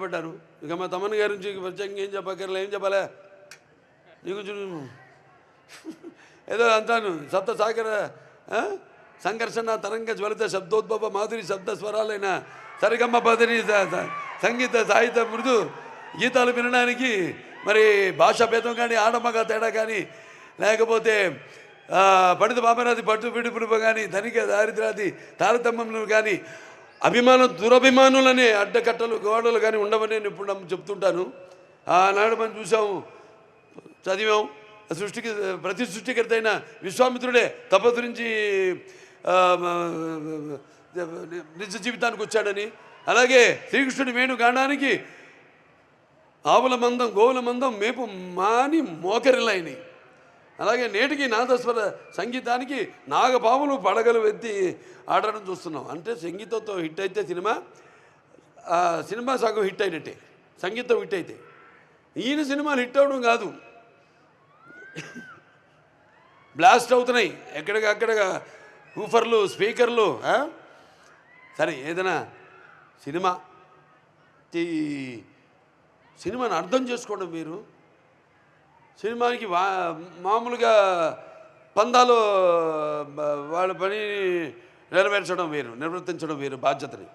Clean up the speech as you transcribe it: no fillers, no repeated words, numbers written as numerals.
పడ్డారు. ఇక మా తమ్మన్ గారి నుంచి ప్రత్యేకంగా ఏం చెప్పక్కర్లే, ఏం చెప్పాలా నీకు ఏదో అంటాను. సప్త సాగర సంఘర్షణ తరంగ జ్వలిత శబ్దోద్భవ మాధురి శబ్ద స్వరాలైన సరిగమ్మ పదని సంగీత సాహిత్య మృదు గీతాలు వినడానికి మరి భాషా భేదం కానీ ఆడమగ తేడా కానీ లేకపోతే పండిత బామరాది పట్టు విడుపుడుపు కానీ ధనిక దారిద్రాది తారతమ్యములు కానీ అభిమానం దురభిమానులనే అడ్డకట్టలు గోడలు కానీ ఉండవని నేను ఇప్పుడు చెప్తుంటాను. ఆనాడు మనం చూసాము, చదివాం. సృష్టికి ప్రతి సృష్టికర్త అయిన విశ్వామిత్రుడే తపస్సురించి నిజ జీవితానికి వచ్చాడని, అలాగే శ్రీకృష్ణుడి వేణుగానానికి ఆవుల మందం గోవుల మందం మేపు మాని మోకరిలైనవి. అలాగే నేటికి నాదస్వర సంగీతానికి నాగపాములు పడగలు ఎత్తి ఆడడం చూస్తున్నాం. అంటే సంగీతంతో హిట్ అయితే సినిమా సగం హిట్ అయినట్టే, సంగీతం హిట్ అయితే. ఈయన సినిమాలు హిట్ అవడం కాదు, బ్లాస్ట్ అవుతున్నాయి ఎక్కడికక్కడగా ఊఫర్లు స్పీకర్లు. సరే, ఏదైనా సినిమాని అర్థం చేసుకోవడం మీరు, సినిమానికి మామూలుగా పందాలు వాళ్ళ పని నెరవేర్చడం వేరు, నిర్వర్తించడం వేరు బాధ్యతని.